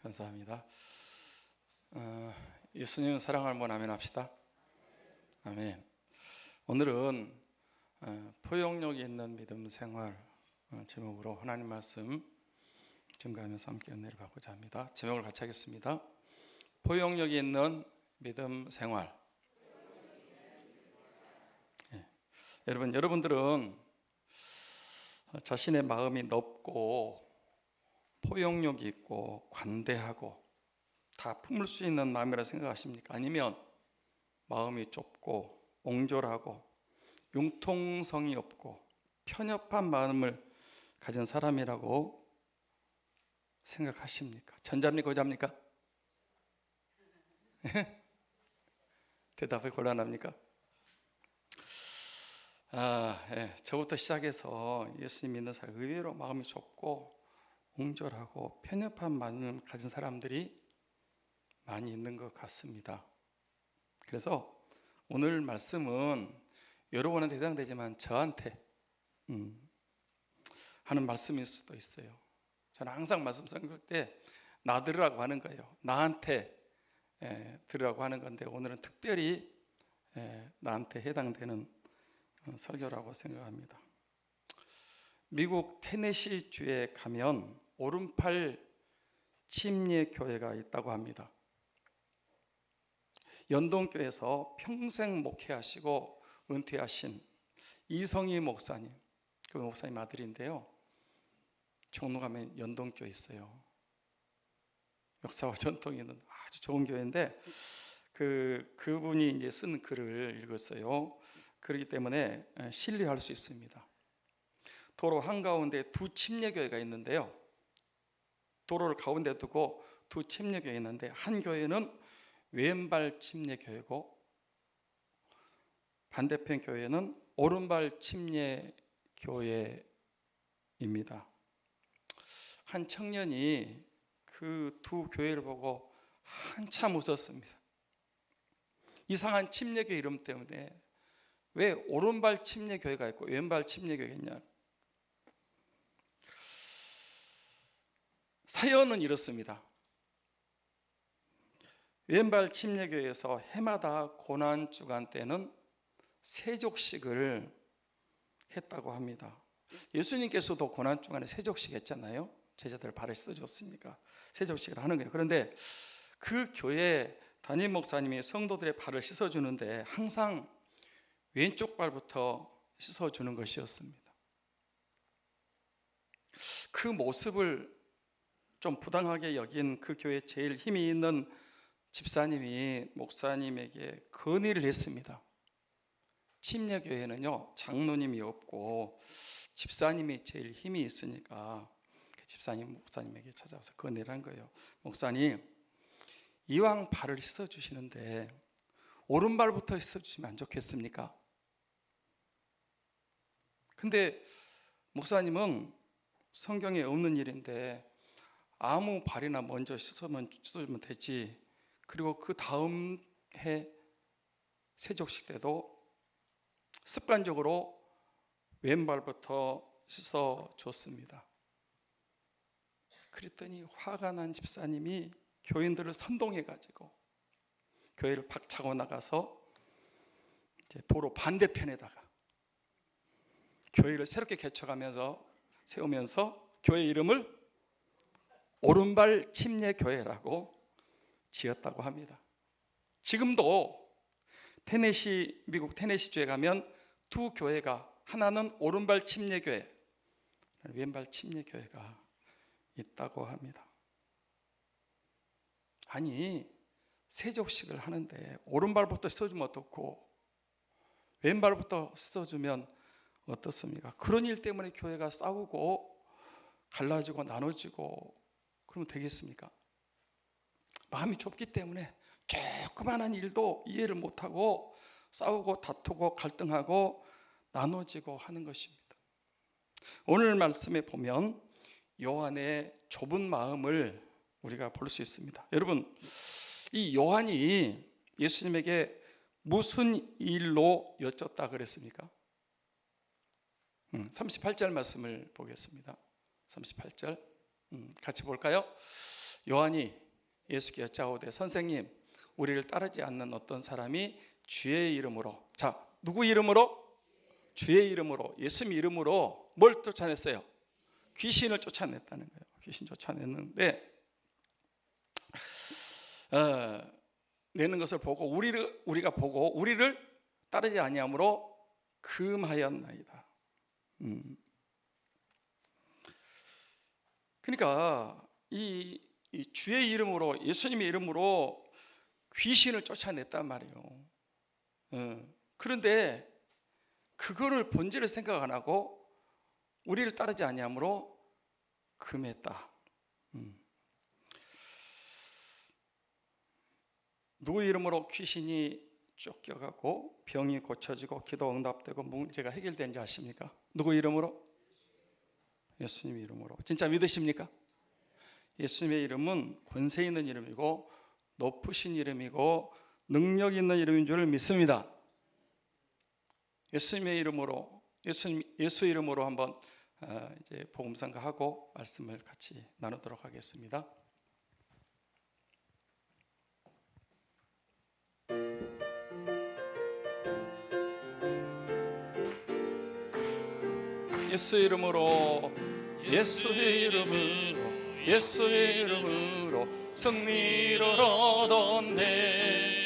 감사합니다. 예수님 사랑하는 분 아멘 합시다. 아멘. 오늘은 포용력이 있는 믿음 생활 제목으로 하나님 말씀 증거하면서 함께 은혜를 받고자 합니다. 제목을 같이 하겠습니다. 포용력이 있는 믿음 생활. 여러분들은 자신의 마음이 넓고 포용력이 있고 관대하고 다 품을 수 있는 마음이라 생각하십니까? 아니면 마음이 좁고 옹졸하고 융통성이 없고 편협한 마음을 가진 사람이라고 생각하십니까? 전자입니까? 후자입니까? 대답이 곤란합니까? 저부터 시작해서 예수님 믿는 사람 의외로 마음이 좁고 옹졸하고 편협한 마음을 가진 사람들이 많이 있는 것 같습니다. 그래서 오늘 말씀은 여러분한테 해당되지만 저한테 하는 말씀일 수도 있어요. 저는 항상 말씀 설교할 때 나 들으라고 하는 거예요. 나한테 들으라고 하는 건데 오늘은 특별히 나한테 해당되는 설교라고 생각합니다. 미국 테네시 주에 가면 오른팔 침례교회가 있다고 합니다. 연동교에서 평생 목회하시고 은퇴하신 이성희 목사님, 그 목사님 아들인데요. 종로 가면 연동교에 있어요. 역사와 전통이 있는 아주 좋은 교회인데 그분이 이제 쓴 글을 읽었어요. 그렇기 때문에 신뢰할 수 있습니다. 도로 한가운데 두 침례교회가 있는데요. 도로를 가운데 두고 두 침례교회가 있는데 한 교회는 왼발 침례교회고 반대편 교회는 오른발 침례교회입니다. 한 청년이 그 두 교회를 보고 한참 웃었습니다. 이상한 침례교회 이름 때문에 왜 오른발 침례교회가 있고 왼발 침례교회가 있냐. 사연은 이렇습니다. 왼발 침례교회에서 해마다 고난주간 때는 세족식을 했다고 합니다. 예수님께서도 고난주간에 세족식 했잖아요. 제자들 발을 씻어줬으니까 세족식을 하는 거예요. 그런데 그 교회 담임 목사님이 성도들의 발을 씻어주는데 항상 왼쪽 발부터 씻어주는 것이었습니다. 그 모습을 좀 부당하게 여긴 그 교회에 제일 힘이 있는 집사님이 목사님에게 건의를 했습니다. 침례교회는요 장로님이 없고 집사님이 제일 힘이 있으니까 그 집사님 목사님에게 찾아와서 건의를 한 거예요. 목사님, 이왕 발을 씻어주시는데 오른발부터 씻어주시면 안 좋겠습니까? 근데 목사님은 성경에 없는 일인데 아무 발이나 먼저 씻어주면 되지. 그리고 그 다음 해 세족식 때도 습관적으로 왼발부터 씻어줬습니다. 그랬더니 화가 난 집사님이 교인들을 선동해가지고 교회를 팍 차고 나가서 이제 도로 반대편에다가 교회를 새롭게 개척하면서 세우면서 교회 이름을 오른발 침례교회라고 지었다고 합니다. 지금도 미국 테네시주에 가면 두 교회가 하나는 오른발 침례교회, 왼발 침례교회가 있다고 합니다. 아니, 세족식을 하는데 오른발부터 씻어주면 어떻고 왼발부터 씻어주면 어떻습니까? 그런 일 때문에 교회가 싸우고 갈라지고 나눠지고 그러면 되겠습니까? 마음이 좁기 때문에 조그마한 일도 이해를 못하고 싸우고 다투고 갈등하고 나눠지고 하는 것입니다. 오늘 말씀에 보면 요한의 좁은 마음을 우리가 볼 수 있습니다. 여러분, 이 요한이 예수님에게 무슨 일로 여쭙다 그랬습니까? 38절 말씀을 보겠습니다. 38절 같이 볼까요? 요한이 예수께 여짜오되 선생님, 우리를 따르지 않는 어떤 사람이 주의 이름으로, 자, 누구 이름으로? 주의 이름으로, 예수님 이름으로 뭘 쫓아냈어요? 귀신을 쫓아냈다는 거예요. 귀신 쫓아냈는데 내는 것을 보고 우리가 보고 우리를 따르지 아니함으로 금하였나이다. 그러니까 이 주의 이름으로, 예수님의 이름으로 귀신을 쫓아냈단 말이에요. 그런데 그거를 본질을 생각 안 하고 우리를 따르지 아니함으로 금했다. 누구 이름으로 귀신이 쫓겨가고 병이 고쳐지고 기도 응답되고 문제가 해결된지 아십니까? 누구 이름으로? 예수님 이름으로. 진짜 믿으십니까? 예수님의 이름은 권세 있는 이름이고 높으신 이름이고 능력 있는 이름인 줄 믿습니다. 예수님의 이름으로, 예수 이름으로 한번 이제 복음상가하고 말씀을 같이 나누도록 하겠습니다. 예수 이름으로, 예수의 이름으로, 예수의 이름으로 승리를 얻었네.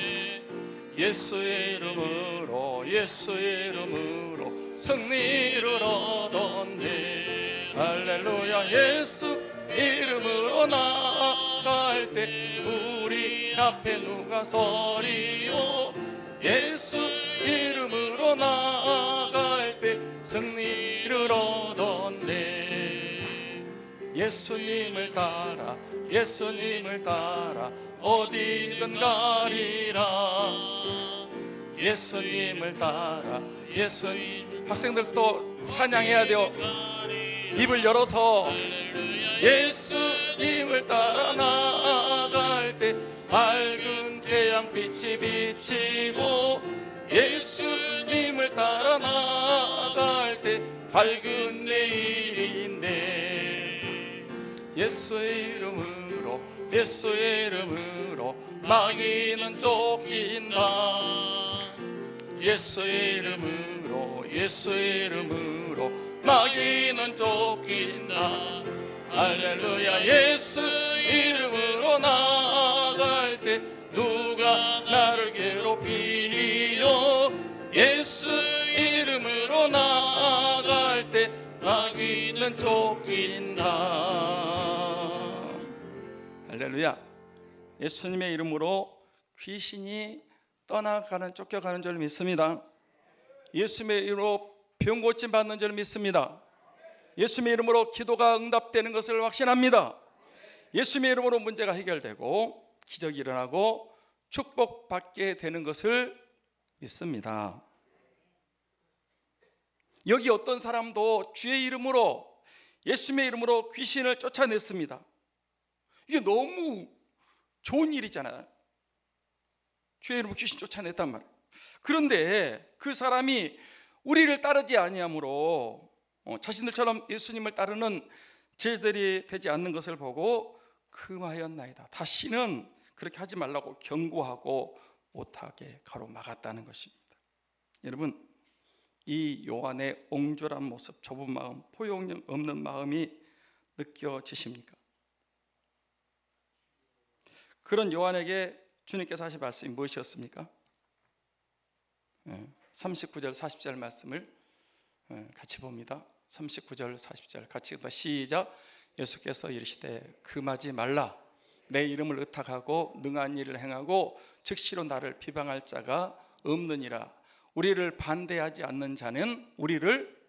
예수의 이름으로, 예수의 이름으로 승리를 얻었네. 할렐루야. 예수 이름으로 나아갈 때 우리 앞에 누가 서리요? 예수 이름으로 나아갈 때 승리를 얻었네. 예수님을 따라, 예수님을 따라 어디든 가리라. 예수님을 따라, 예수님. 학생들도 찬양해야 돼요. 입을 열어서 예수님을 따라 나아갈 때 밝은 태양빛이 비치고, 예수님을 따라 나아갈 때 밝은 내일인데, 예수의 이름으로, 예수의 이름으로 마귀는 쫓긴다. 예수의 이름으로, 예수의 이름으로 마귀는 쫓긴다. 할렐루야. 예수 이름으로 나아갈 때 누가 나를 괴롭히리요? 예수 이름으로 나아갈 때 마귀는 쫓긴다. 할렐루야. 예수님의 이름으로 귀신이 떠나가는, 쫓겨가는 줄 믿습니다. 예수님의 이름으로 병 고침 받는 줄 믿습니다. 예수님의 이름으로 기도가 응답되는 것을 확신합니다. 예수님의 이름으로 문제가 해결되고 기적이 일어나고 축복받게 되는 것을 믿습니다. 여기 어떤 사람도 주의 이름으로, 예수님의 이름으로 귀신을 쫓아냈습니다. 이게 너무 좋은 일이잖아요. 주의 이름으로 귀신 쫓아냈단 말이에요. 그런데 그 사람이 우리를 따르지 아니함으로 자신들처럼 예수님을 따르는 제자들이 되지 않는 것을 보고 금하였나이다. 다시는 그렇게 하지 말라고 경고하고 못하게 가로막았다는 것입니다. 여러분, 이 요한의 옹졸한 모습, 좁은 마음, 포용력 없는 마음이 느껴지십니까? 그런 요한에게 주님께서 하신 말씀이 무엇이었습니까? 39절 40절 말씀을 같이 봅니다. 39절 40절 같이 시작. 예수께서 이르시되 금하지 말라. 내 이름을 의탁하고 능한 일을 행하고 즉시로 나를 비방할 자가 없느니라. 우리를 반대하지 않는 자는 우리를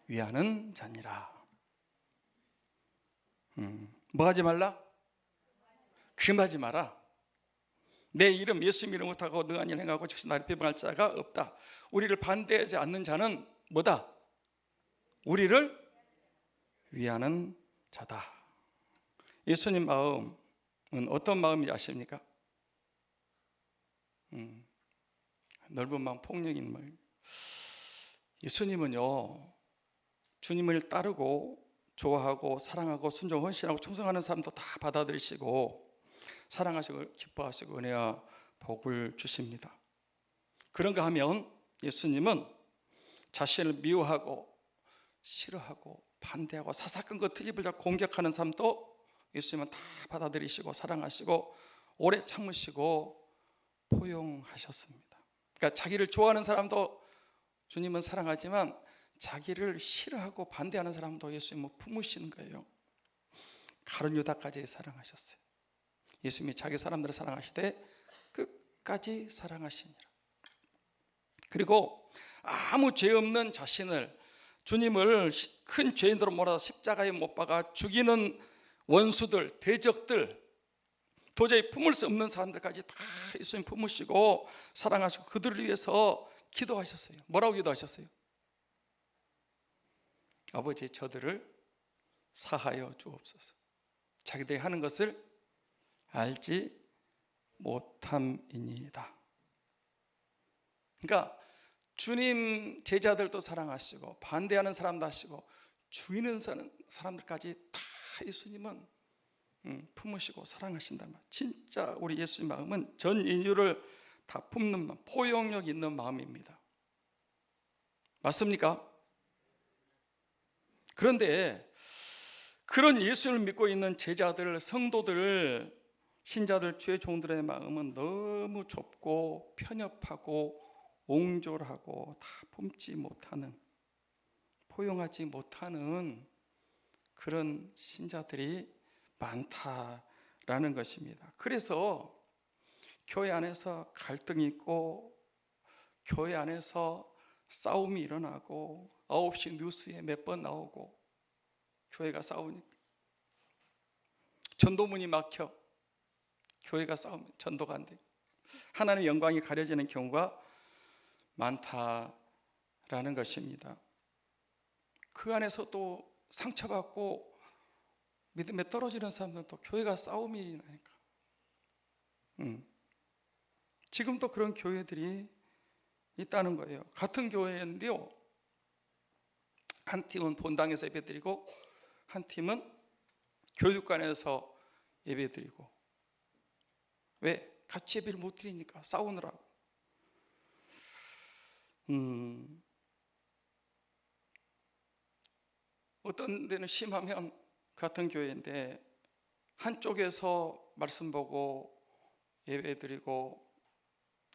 위하는 자니라. 뭐 하지 말라? 금하지 마라. 내 이름, 예수님 이름 의탁하고 능한 일을 행하고 즉시 나를 비방할 자가 없다. 우리를 반대하지 않는 자는 뭐다? 우리를 위하는 자다. 예수님 마음은 어떤 마음인지 아십니까? 넓은 마음, 폭력 있는 마음. 예수님은요, 주님을 따르고 좋아하고 사랑하고 순종 헌신하고 충성하는 사람도 다 받아들이시고 사랑하시고 기뻐하시고 은혜와 복을 주십니다. 그런가 하면 예수님은 자신을 미워하고 싫어하고 반대하고 사사건건 트집을 잡고 공격하는 사람도 예수님은 다 받아들이시고 사랑하시고 오래 참으시고 포용하셨습니다. 그러니까 자기를 좋아하는 사람도 주님은 사랑하지만 자기를 싫어하고 반대하는 사람도 예수님은 품으시는 거예요. 가룟 유다까지 사랑하셨어요. 예수님이 자기 사람들을 사랑하시되 끝까지 사랑하시니라. 그리고 아무 죄 없는 자신을, 주님을 큰 죄인으로 몰아서 십자가에 못 박아 죽이는 원수들, 대적들, 도저히 품을 수 없는 사람들까지 다 예수님 품으시고 사랑하시고 그들을 위해서 기도하셨어요. 뭐라고 기도하셨어요? 아버지, 저들을 사하여 주옵소서. 자기들이 하는 것을 알지 못함이니이다. 그러니까 주님 제자들도 사랑하시고 반대하는 사람도 하시고 죽이는 사람들까지 다 예수님은 품으시고 사랑하신단 말이에요. 진짜 우리 예수님 마음은 전 인류를 다 품는 마음, 포용력 있는 마음입니다. 맞습니까? 그런데 그런 예수님을 믿고 있는 제자들, 성도들, 신자들, 주의 종들의 마음은 너무 좁고 편협하고 옹졸하고 다 품지 못하는, 포용하지 못하는 그런 신자들이 많다라는 것입니다. 그래서 교회 안에서 갈등이 있고 교회 안에서 싸움이 일어나고 9시 뉴스에 몇 번 나오고 교회가 싸우니까 전도문이 막혀 교회가 싸우면 전도가 안 돼요. 하나님의 영광이 가려지는 경우가 많다라는 것입니다. 그 안에서 또 상처받고 믿음에 떨어지는 사람들도 교회가 싸움이 일어나니까 지금도 그런 교회들이 있다는 거예요. 같은 교회인데요, 한 팀은 본당에서 예배드리고 한 팀은 교육관에서 예배드리고. 왜? 같이 예배를 못 드리니까, 싸우느라고. 어떤 데는 심하면 같은 교회인데 한쪽에서 말씀 보고 예배드리고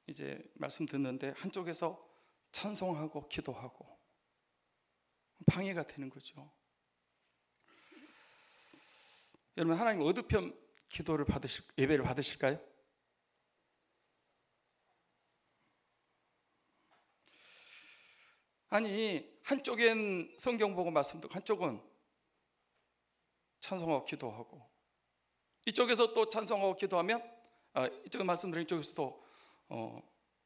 이제 말씀 듣는데 한쪽에서 찬송하고 기도하고 방해가 되는 거죠. 여러분, 하나님 어느 편 기도를 예배를 받으실까요? 아니, 한쪽엔 성경 보고 말씀 듣고 한쪽은 찬송하고 기도하고, 이쪽에서 또 찬송하고 기도하면 이쪽에 말씀 드리는 이쪽에서 또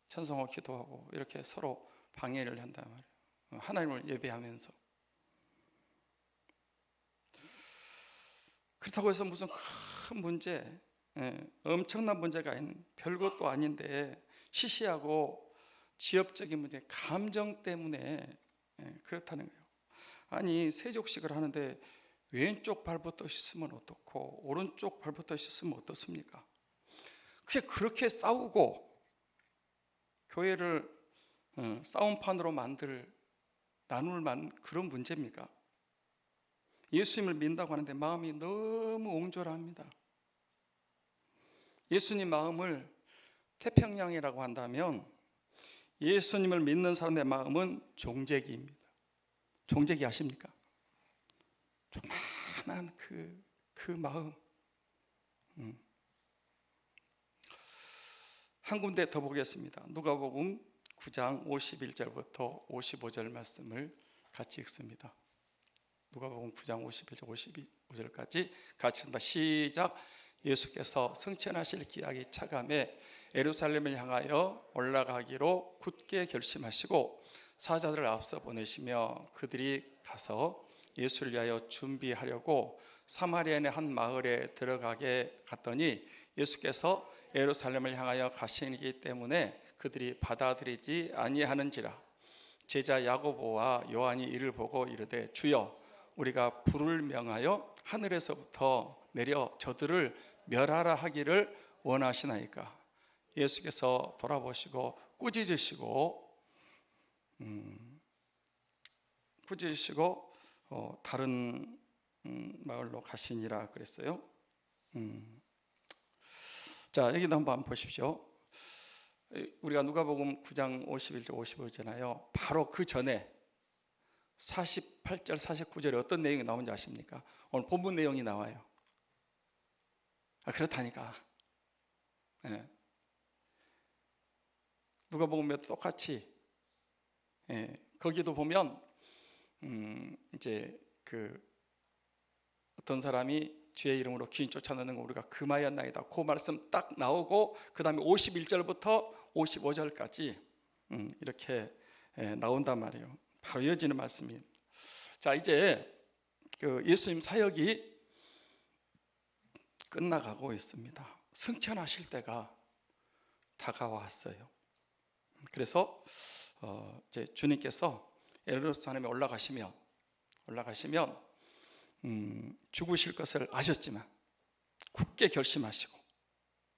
찬송하고 기도하고 이렇게 서로 방해를 한단 말이에요. 하나님을 예배하면서. 그렇다고 해서 무슨 큰 문제, 엄청난 문제가 있는 별것도 아닌데 시시하고 지엽적인 문제, 감정 때문에 그렇다는 거예요. 아니, 세족식을 하는데 왼쪽 발부터 씻으면 어떻고 오른쪽 발부터 씻으면 어떻습니까? 그게 그렇게 싸우고 교회를 싸움판으로 나눌 그런 문제입니까? 예수님을 믿는다고 하는데 마음이 너무 옹졸합니다. 예수님 마음을 태평양이라고 한다면 예수님을 믿는 사람의 마음은 종재기입니다. 종재기 아십니까? 조그만한 그 마음. 한 군데 더 보겠습니다. 누가복음 9장 51절부터 55절 말씀을 같이 읽습니다. 누가복음 9장 51절 55절까지 같이 읽습니다. 시작. 예수께서 성천하실 기약이 차감해 예루살렘을 향하여 올라가기로 굳게 결심하시고 사자들을 앞서 보내시며 그들이 가서 예수를 위하여 준비하려고 사마리아의 한 마을에 들어가게 갔더니 예수께서 예루살렘을 향하여 가시기 때문에 그들이 받아들이지 아니하는지라. 제자 야고보와 요한이 이를 보고 이르되 주여, 우리가 불을 명하여 하늘에서부터 내려 저들을 멸하라 하기를 원하시나이까? 예수께서 돌아보시고 꾸짖으시고 다른 마을로 가시니라 그랬어요. 자, 여기도 한번 보십시오. 우리가 누가복음 9장 51절 55절잖아요. 바로 그 전에 48절 49절에 어떤 내용이 나오는지 아십니까? 오늘 본문 내용이 나와요. 그렇다니까. 예. 누가복음에도 똑같이 거기도 보면 이제 그 어떤 사람이 주의 이름으로 귀인 쫓아내는 거 우리가 금하였나이다. 그 말씀 딱 나오고 그 다음에 51절부터 55절까지 이렇게 나온단 말이에요. 바로 이어지는 말씀이. 자, 이제 그 예수님 사역이 끝나가고 있습니다. 승천하실 때가 다가왔어요. 그래서 이제 주님께서 예루살렘에 올라가시면 죽으실 것을 아셨지만 굳게 결심하시고,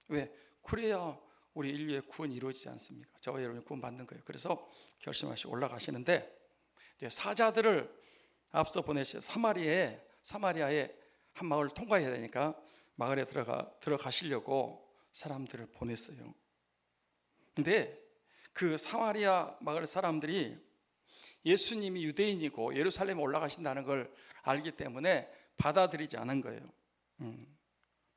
왜? 그래야 우리 인류의 구원이 이루어지지 않습니까? 저와 여러분이 구원 받는 거예요. 그래서 결심하시고 올라가시는데 이제 사자들을 앞서 보내시 사마리아에 한 마을을 통과해야 되니까 마을에 들어가시려고 사람들을 보냈어요. 근데 그 사마리아 마을 사람들이 예수님이 유대인이고 예루살렘에 올라가신다는 걸 알기 때문에 받아들이지 않은 거예요.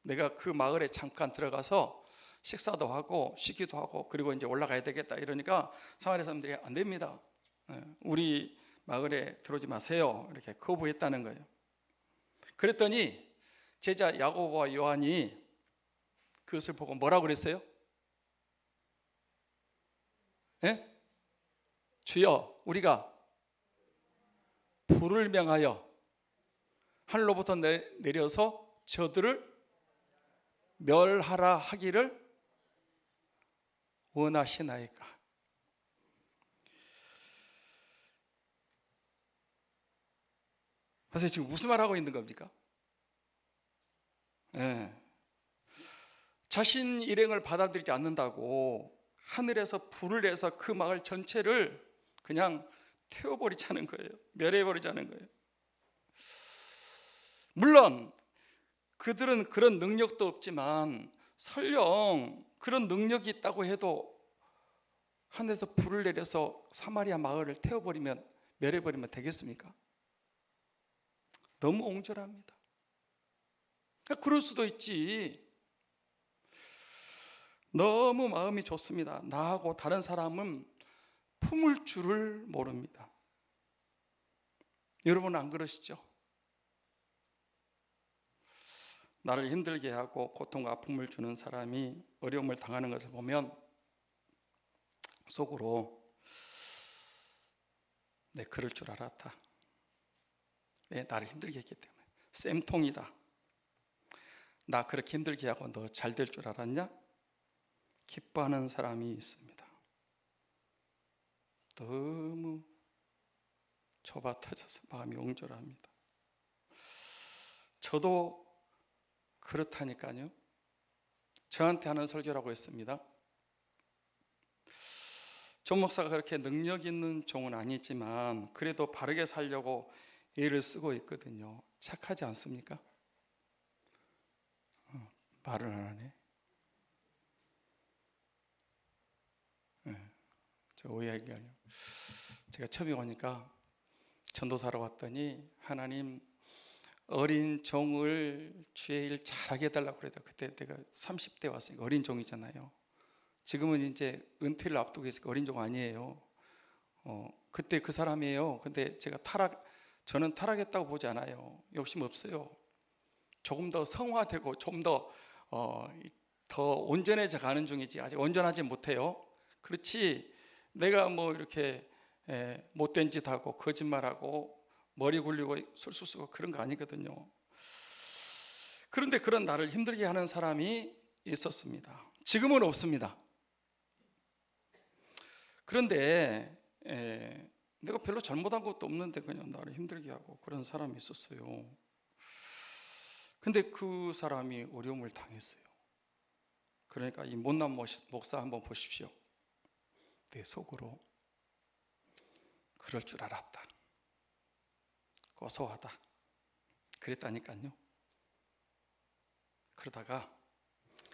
내가 그 마을에 잠깐 들어가서 식사도 하고 쉬기도 하고 그리고 이제 올라가야 되겠다 이러니까 사마리아 사람들이 안 됩니다. 우리 마을에 들어오지 마세요. 이렇게 거부했다는 거예요. 그랬더니 제자 야고보와 요한이 그것을 보고 뭐라고 그랬어요? 예? 주여, 우리가 불을 명하여 하늘로부터 내려서 저들을 멸하라 하기를 원하시나이까? 그래서 지금 무슨 말 하고 있는 겁니까? 자신 일행을 받아들이지 않는다고 하늘에서 불을 내서 그 마을 전체를 그냥 태워버리자는 거예요. 멸해버리자는 거예요. 물론 그들은 그런 능력도 없지만 설령 그런 능력이 있다고 해도 하늘에서 불을 내려서 사마리아 마을을 태워버리면, 멸해버리면 되겠습니까? 너무 옹졸합니다. 그럴 수도 있지. 너무 마음이 좋습니다. 나하고 다른 사람은 품을 줄을 모릅니다. 여러분은 안 그러시죠? 나를 힘들게 하고 고통과 아픔을 주는 사람이 어려움을 당하는 것을 보면 속으로 내 그럴 줄 알았다. 왜? 나를 힘들게 했기 때문에. 쌤통이다. 나 그렇게 힘들게 하고 너 잘 될 줄 알았냐? 기뻐하는 사람이 있습니다. 너무 좁아 터져서 마음이 옹졸합니다. 저도 그렇다니까요. 저한테 하는 설교라고 했습니다. 정 목사가 그렇게 능력 있는 종은 아니지만 그래도 바르게 살려고 애를 쓰고 있거든요. 착하지 않습니까? 말을 안 하네. 저 오해하기 아니에요. 제가 처음에 오니까 전도사로 왔더니 하나님 어린 종을 주의 일 잘하게 해달라고 그래요. 그때 내가 30대 왔으니까 어린 종이잖아요. 지금은 이제 은퇴를 앞두고 있으니까 어린 종 아니에요. 그때 그 사람이에요. 근데 제가 저는 타락했다고 보지 않아요. 욕심 없어요. 조금 더 성화되고 좀 더 온전해져 가는 중이지 아직 온전하지 못해요. 그렇지 내가 뭐 이렇게 못된 짓 하고 거짓말하고 머리 굴리고 술수 쓰고 그런 거 아니거든요. 그런데 그런 나를 힘들게 하는 사람이 있었습니다. 지금은 없습니다. 그런데 내가 별로 잘못한 것도 없는데 그냥 나를 힘들게 하고 그런 사람이 있었어요. 근데 그 사람이 어려움을 당했어요. 그러니까 이 못난 목사 한번 보십시오. 내 속으로 그럴 줄 알았다, 고소하다 그랬다니까요. 그러다가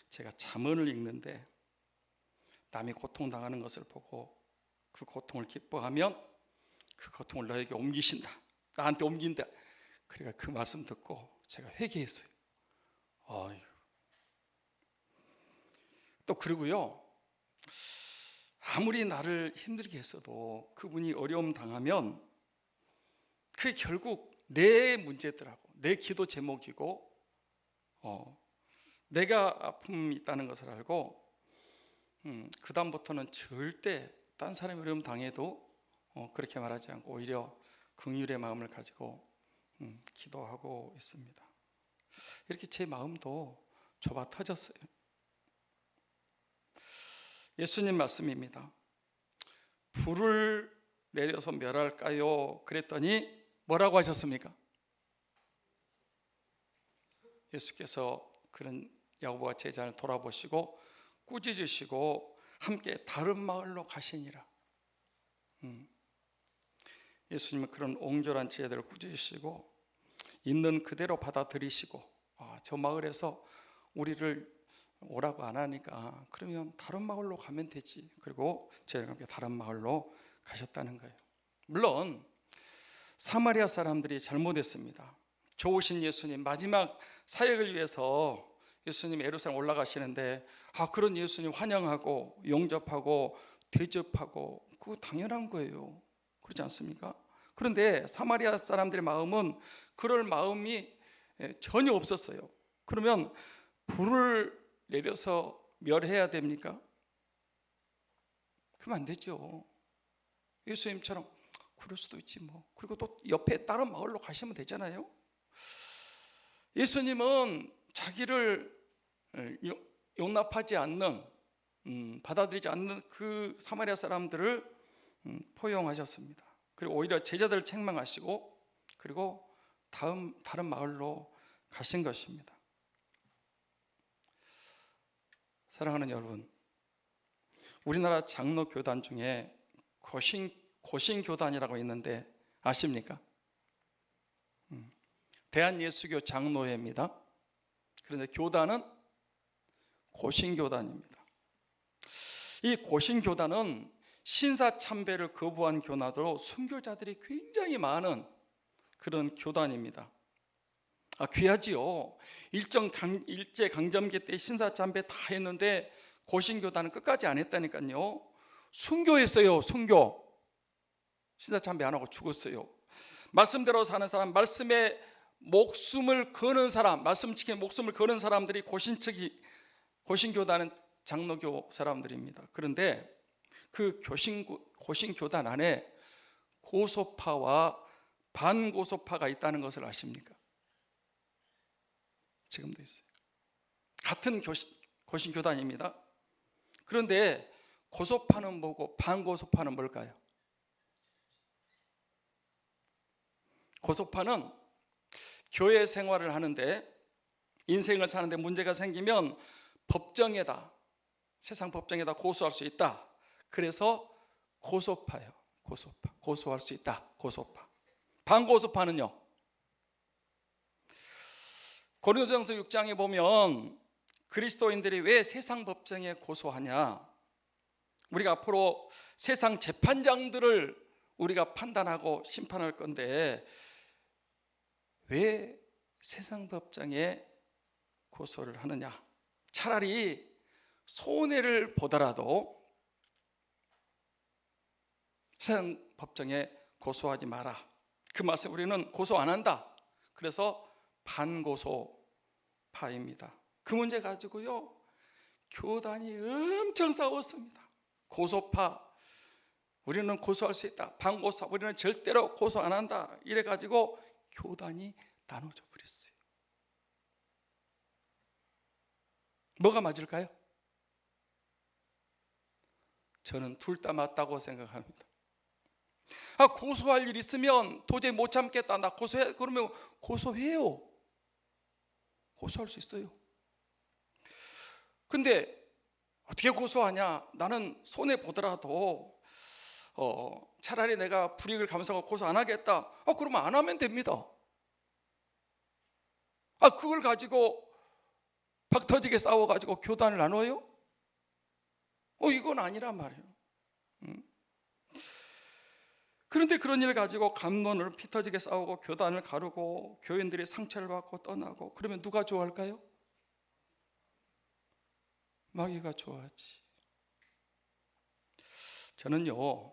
제가 잠언을 읽는데 남이 고통당하는 것을 보고 그 고통을 기뻐하면 그 고통을 너에게 옮기신다, 나한테 옮긴다. 그러니까 그 말씀 듣고 제가 회개했어요. 또 그러고요, 아무리 나를 힘들게 했어도 그분이 어려움 당하면 그게 결국 내 문제더라고, 내 기도 제목이고 내가 아픔이 있다는 것을 알고 그 다음부터는 절대 딴 사람이 어려움 당해도 그렇게 말하지 않고 오히려 긍휼의 마음을 가지고 기도하고 있습니다. 이렇게 제 마음도 좁아 터졌어요. 예수님 말씀입니다. 불을 내려서 멸할까요? 그랬더니 뭐라고 하셨습니까? 예수께서 그런 야고보와 제자를 돌아보시고 꾸짖으시고 함께 다른 마을로 가시니라. 예수님은 그런 옹졸한 제자들을 꾸짖으시고 있는 그대로 받아들이시고 저 마을에서 우리를 오라고 안 하니까 그러면 다른 마을로 가면 되지. 그리고 저희와 함께 다른 마을로 가셨다는 거예요. 물론 사마리아 사람들이 잘못했습니다. 좋으신 예수님 마지막 사역을 위해서 예수님 예루살렘 올라가시는데 그런 예수님 환영하고 영접하고 대접하고 그거 당연한 거예요. 그렇지 않습니까? 그런데 사마리아 사람들의 마음은 그럴 마음이 전혀 없었어요. 그러면 불을 내려서 멸해야 됩니까? 그러면 안 되죠. 예수님처럼 그럴 수도 있지 뭐. 그리고 또 옆에 다른 마을로 가시면 되잖아요. 예수님은 자기를 용납하지 않는, 받아들이지 않는 그 사마리아 사람들을 포용하셨습니다. 그리고 오히려 제자들을 책망하시고 그리고 다른 마을로 가신 것입니다. 사랑하는 여러분, 우리나라 장로 교단 중에 고신교단이라고 있는데 아십니까? 대한예수교 장로회입니다. 그런데 교단은 고신교단입니다. 이 고신교단은 신사참배를 거부한 교단으로 순교자들이 굉장히 많은 그런 교단입니다. 귀하지요. 일제강점기 때 신사참배 다 했는데 고신교단은 끝까지 안 했다니까요. 순교했어요. 순교. 신사참배 안 하고 죽었어요. 말씀대로 사는 사람, 말씀에 목숨을 거는 사람, 말씀 지키는 목숨을 거는 사람들이 고신교단은 장로교 사람들입니다. 그런데 그 고신교단 안에 고소파와 반고소파가 있다는 것을 아십니까? 지금도 있어요. 같은 고신교단입니다. 그런데 고소파는 뭐고 반고소파는 뭘까요? 고소파는 교회 생활을 하는데 인생을 사는데 문제가 생기면 법정에다, 세상 법정에다 고소할 수 있다. 그래서 고소파예요. 고소파. 고소할 수 있다. 고소파. 반고소파는요, 고린도전서 6장에 보면 그리스도인들이 왜 세상 법정에 고소하냐, 우리가 앞으로 세상 재판장들을 우리가 판단하고 심판할 건데 왜 세상 법정에 고소를 하느냐? 차라리 손해를 보더라도 세상 법정에 고소하지 마라. 그 말씀 우리는 고소 안 한다. 그래서 반고소파입니다. 그 문제 가지고요 교단이 엄청 싸웠습니다. 고소파, 우리는 고소할 수 있다. 반고소, 우리는 절대로 고소 안 한다. 이래가지고 교단이 나눠져 버렸어요. 뭐가 맞을까요? 저는 둘 다 맞다고 생각합니다. 고소할 일 있으면 도저히 못 참겠다, 나 고소해. 그러면 고소해요. 고소할 수 있어요. 근데 어떻게 고소하냐? 나는 손해 보더라도 차라리 내가 불이익을 감수하고 고소 안 하겠다. 그러면 안 하면 됩니다. 그걸 가지고 박 터지게 싸워가지고 교단을 나눠요? 이건 아니란 말이에요. 그런데 그런 일을 가지고 감론을 피 터지게 싸우고 교단을 가르고 교인들이 상처를 받고 떠나고, 그러면 누가 좋아할까요? 마귀가 좋아하지. 저는요,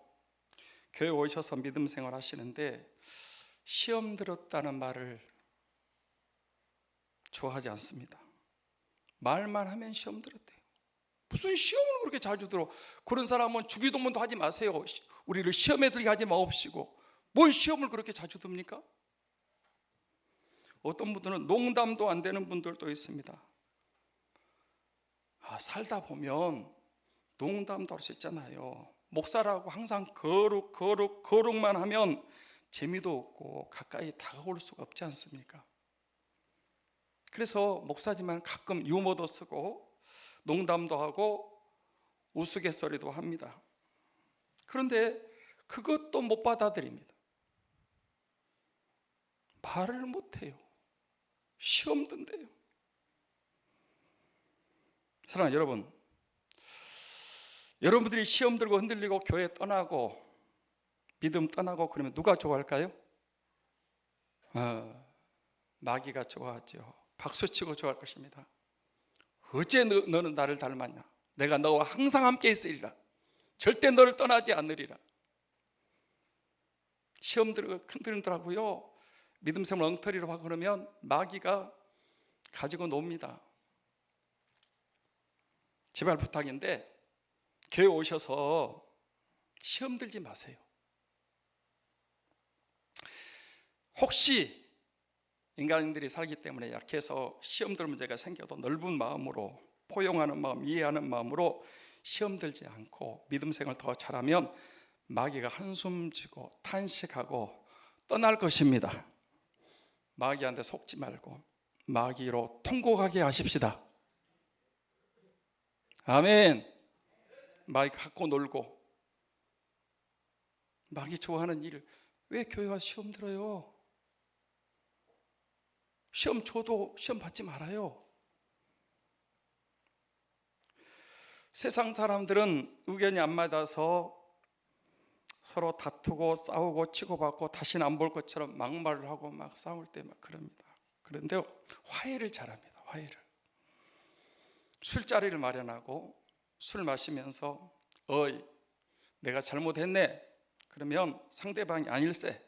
교회 오셔서 믿음 생활 하시는데 시험 들었다는 말을 좋아하지 않습니다. 말만 하면 시험 들었대요. 무슨 시험을 그렇게 자주 들어? 그런 사람은 주기도문도 하지 마세요. 우리를 시험에 들게 하지 마옵시고. 뭔 시험을 그렇게 자주 듭니까? 어떤 분들은 농담도 안 되는 분들도 있습니다. 살다 보면 농담도 할 수 있잖아요. 목사라고 항상 거룩만 하면 재미도 없고 가까이 다가올 수가 없지 않습니까? 그래서 목사지만 가끔 유머도 쓰고 농담도 하고 우스갯소리도 합니다. 그런데 그것도 못 받아들입니다. 말을 못해요. 시험 든대요. 사랑하는 여러분, 여러분들이 시험 들고 흔들리고 교회 떠나고 믿음 떠나고 그러면 누가 좋아할까요? 마귀가 좋아하죠. 박수치고 좋아할 것입니다. 어째 너는 나를 닮았냐? 내가 너와 항상 함께 있으리라. 절대 너를 떠나지 않으리라. 시험 들고 흔들더라고요. 믿음 생활 엉터리로 하고 그러면 마귀가 가지고 놉니다. 제발 부탁인데 교회 오셔서 시험 들지 마세요. 혹시 인간들이 살기 때문에 약해서 시험 들 문제가 생겨도 넓은 마음으로, 포용하는 마음, 이해하는 마음으로 시험 들지 않고 믿음 생활을 더 잘하면 마귀가 한숨 쉬고 탄식하고 떠날 것입니다. 마귀한테 속지 말고 마귀로 통곡하게 하십시다. 아멘. 마귀 갖고 놀고, 마귀 좋아하는 일을 왜 교회 와서 시험 들어요? 시험 줘도 시험 받지 말아요. 세상 사람들은 의견이 안 맞아서 서로 다투고 싸우고 치고받고 다시는 안 볼 것처럼 막말을 하고 막 싸울 때 막 그럽니다. 그런데 화해를 잘합니다. 화해를. 술자리를 마련하고 술 마시면서 어이 내가 잘못했네. 그러면 상대방이 아닐세.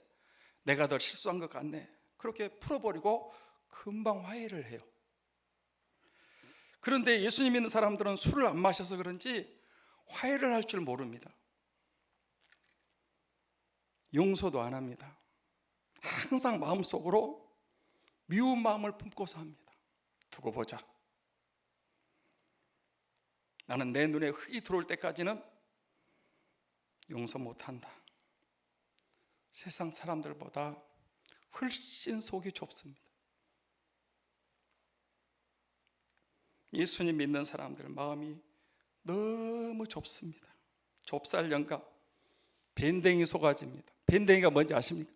내가 더 실수한 것 같네. 그렇게 풀어버리고 금방 화해를 해요. 그런데 예수님 믿는 사람들은 술을 안 마셔서 그런지 화해를 할 줄 모릅니다. 용서도 안 합니다. 항상 마음속으로 미운 마음을 품고서 합니다. 두고 보자. 나는 내 눈에 흙이 들어올 때까지는 용서 못한다. 세상 사람들보다 훨씬 속이 좁습니다. 예수님 믿는 사람들 마음이 너무 좁습니다. 좁쌀 영감, 밴댕이 속아집니다. 밴댕이가 뭔지 아십니까?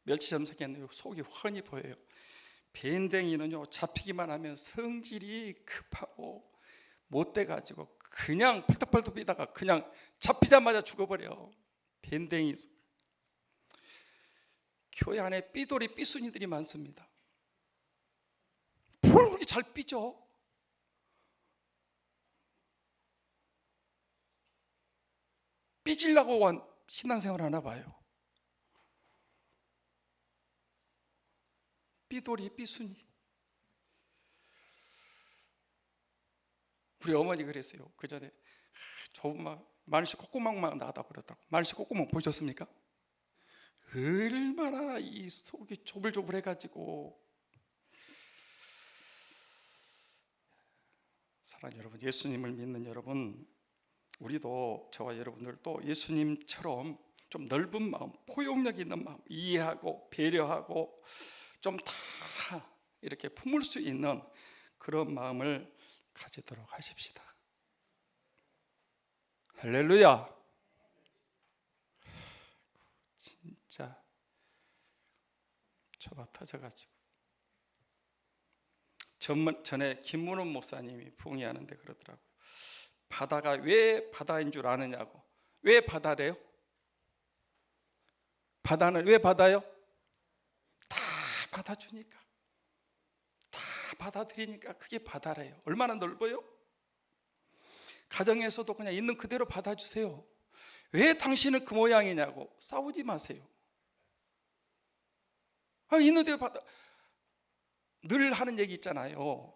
멸치처럼 생겼는데 속이 훤히 보여요. 밴댕이는요 잡히기만 하면 성질이 급하고 못돼가지고 그냥 펄떡펄떡 뛰다가 그냥 잡히자마자 죽어버려. 밴댕이. 교회 안에 삐돌이 삐순이들이 많습니다. 뭘 그렇게 잘 삐져? 삐지려고 신앙생활 하나 봐요. 삐돌이 삐순이. 우리 어머니 그랬어요. 그 전에 좁은 마늘씨 콧구멍만 나다 그랬다고. 마늘씨 콧구멍 보셨습니까? 얼마나 이 속이 조불조불해가지고. 사랑하는 여러분, 예수님을 믿는 여러분, 우리도 저와 여러분들도 예수님처럼 좀 넓은 마음, 포용력 있는 마음, 이해하고 배려하고 좀 다 이렇게 품을 수 있는 그런 마음을 가지도록 하십시다. 할렐루야. 진짜 저가 터져가지고 전에 김문훈 목사님이 부흥회하는데 그러더라고요. 바다가 왜 바다인 줄 아느냐고. 왜 바다래요? 바다는 왜 바다요? 다 받아주니까, 다 받아들이니까 그게 바다래요. 얼마나 넓어요? 가정에서도 그냥 있는 그대로 받아주세요. 왜 당신은 그 모양이냐고 싸우지 마세요. 있는 대로 받아. 늘 하는 얘기 있잖아요.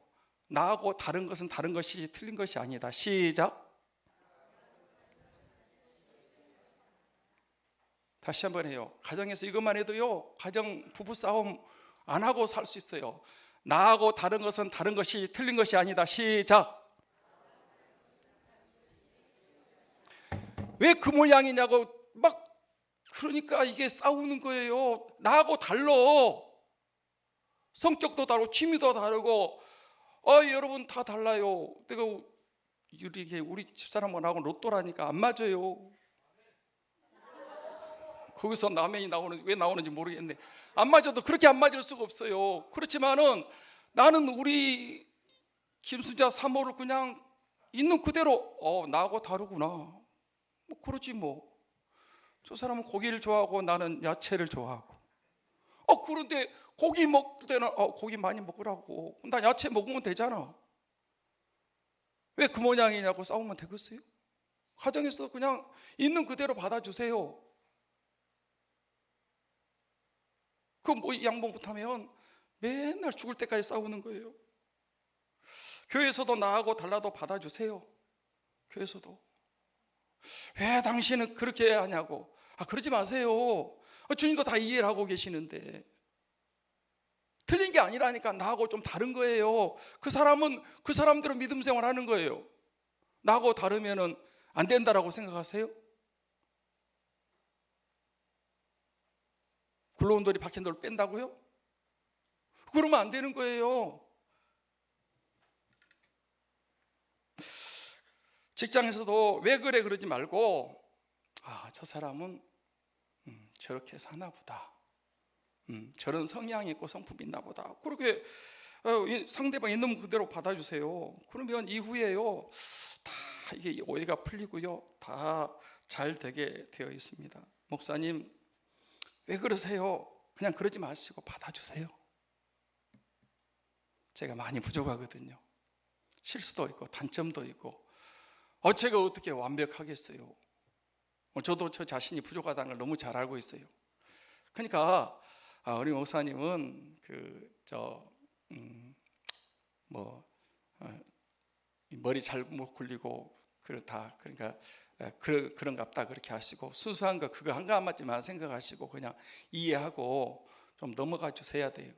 나하고 다른 것은 다른 것이 틀린 것이 아니다. 시작. 다시 한번 해요. 가정에서 이것만 해도요, 가정 부부 싸움 안 하고 살 수 있어요. 나하고 다른 것은 다른 것이 틀린 것이 아니다. 시작. 왜 그 모양이냐고 막 그러니까 이게 싸우는 거예요. 나하고 달라. 성격도 다르고 취미도 다르고 여러분 다 달라요. 내가 우리 집사람하고 로또라니까 안 맞아요. 거기서 라면이 왜 나오는지 모르겠는데 안 맞아도 그렇게 안 맞을 수가 없어요. 그렇지만은 나는 우리 김순자 사모를 그냥 있는 그대로 나하고 다르구나. 뭐 그러지 뭐. 저 사람은 고기를 좋아하고 나는 야채를 좋아하고. 그런데 고기 먹을 때는 고기 많이 먹으라고. 난 야채 먹으면 되잖아. 왜 그 모양이냐고 싸우면 되겠어요? 가정에서 그냥 있는 그대로 받아주세요. 양보 못하면 맨날 죽을 때까지 싸우는 거예요. 교회에서도 나하고 달라도 받아주세요. 교회에서도 왜 당신은 그렇게 해야 하냐고. 그러지 마세요. 주님도 다 이해를 하고 계시는데. 틀린 게 아니라니까. 나하고 좀 다른 거예요. 그 사람은 그 사람대로 믿음 생활하는 거예요. 나하고 다르면은 안 된다라고 생각하세요? 굴러온 돌이 박힌 돌을 뺀다고요? 그러면 안 되는 거예요. 직장에서도 왜 그래 그러지 말고 저 사람은 저렇게 사나 보다. 저런 성향이 있고 성품이 있나 보다. 그렇게 상대방 있는 그대로 받아주세요. 그러면 이후에요 다 이게 오해가 풀리고요 다 잘 되게 되어 있습니다. 목사님 왜 그러세요? 그냥 그러지 마시고 받아주세요. 제가 많이 부족하거든요. 실수도 있고 단점도 있고 제가 어떻게 완벽하겠어요? 저도 저 자신이 부족하다는 걸 너무 잘 알고 있어요. 그러니까 우리 목사님은 머리 잘 못 굴리고 그렇다. 그러니까 그런갑다 그렇게 하시고 순수한 거 그거 한 가지만 생각하시고 그냥 이해하고 좀 넘어가 주셔야 돼요.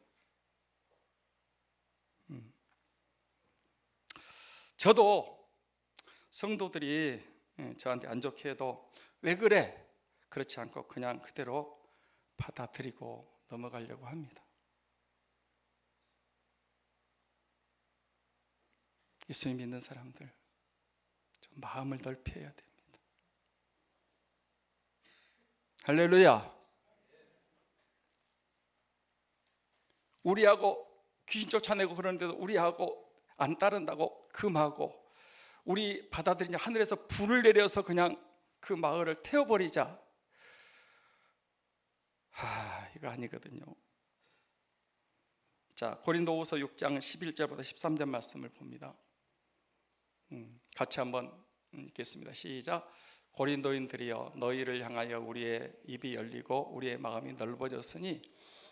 저도 성도들이 저한테 안 좋게 해도 왜 그래? 그렇지 않고 그냥 그대로 받아들이고 넘어가려고 합니다. 예수님 믿는 사람들 좀 마음을 넓혀야 됩니다. 할렐루야. 우리하고 귀신 쫓아내고 그러는데도 우리하고 안 따른다고 금하고 우리 받아들이냐 하늘에서 불을 내려서 그냥 그 마을을 태워버리자. 이거 아니거든요. 자, 고린도후서 6장 11절부터 13절 말씀을 봅니다. 같이 한번 읽겠습니다. 시작. 고린도인들이여 너희를 향하여 우리의 입이 열리고 우리의 마음이 넓어졌으니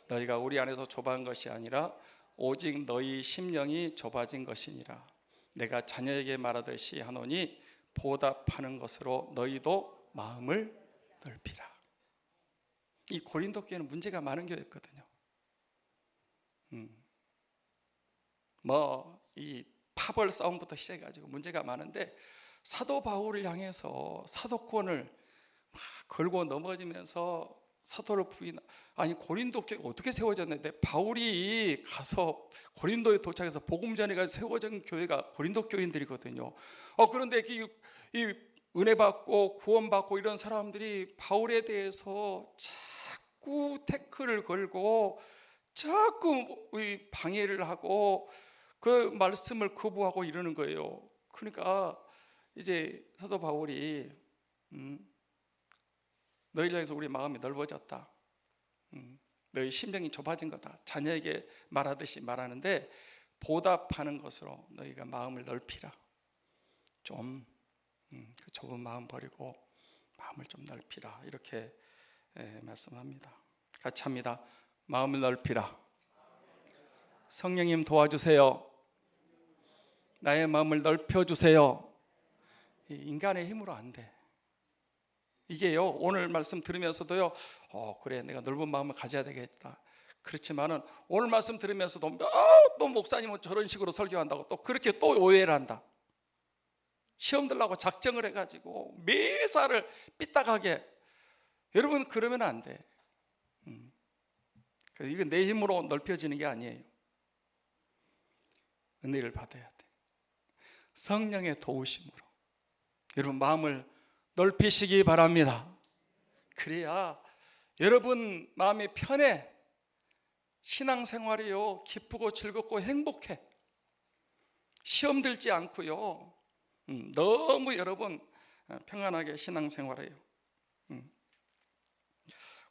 너희가 우리 안에서 좁은 것이 아니라 오직 너희 심령이 좁아진 것이니라. 내가 자녀에게 말하듯이 하노니 보답하는 것으로 너희도 마음을 넓히라. 이 고린도 교회는 문제가 많은 교회였거든요. 이 파벌 싸움부터 시작해가지고 문제가 많은데 사도 바울을 향해서 사도권을 막 걸고 넘어지면서 사도를 아니 고린도 교회가 어떻게 세워졌는데, 바울이 가서 고린도에 도착해서 복음 전해가 세워진 교회가 고린도 교인들이거든요. 그런데 이 은혜 받고 구원 받고 이런 사람들이 바울에 대해서 자꾸 태클을 걸고 자꾸 방해를 하고 그 말씀을 거부하고 이러는 거예요. 그러니까 이제 사도 바울이 너희를 향해서 우리 마음이 넓어졌다, 너희 심령이 좁아진 거다, 자녀에게 말하듯이 말하는데 보답하는 것으로 너희가 마음을 넓히라. 좀 그 좁은 마음 버리고 마음을 좀 넓히라, 이렇게 말씀합니다. 같이 합니다. 마음을 넓히라. 성령님 도와주세요. 나의 마음을 넓혀주세요. 인간의 힘으로 안 돼. 이게요, 오늘 말씀 들으면서도요, 그래 내가 넓은 마음을 가져야 되겠다. 그렇지만은 오늘 말씀 들으면서도 또 목사님은 저런 식으로 설교한다고 또 그렇게 또 오해를 한다. 시험 들라고 작정을 해가지고 매사를 삐딱하게. 여러분 그러면 안 돼. 이건 내 힘으로 넓혀지는 게 아니에요. 은혜를 받아야 돼. 성령의 도우심으로 여러분 마음을 넓히시기 바랍니다. 그래야 여러분 마음이 편해. 신앙생활이요 기쁘고 즐겁고 행복해. 시험 들지 않고요 너무 여러분 평안하게 신앙생활해요.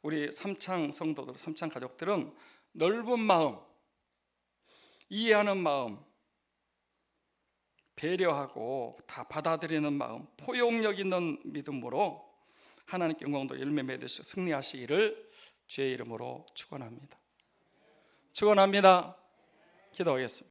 우리 삼창 성도들, 삼창 가족들은 넓은 마음, 이해하는 마음, 배려하고 다 받아들이는 마음, 포용력 있는 믿음으로 하나님께 영광도 열매 맺으시고 승리하시기를 주의 이름으로 축원합니다. 축원합니다. 기도하겠습니다.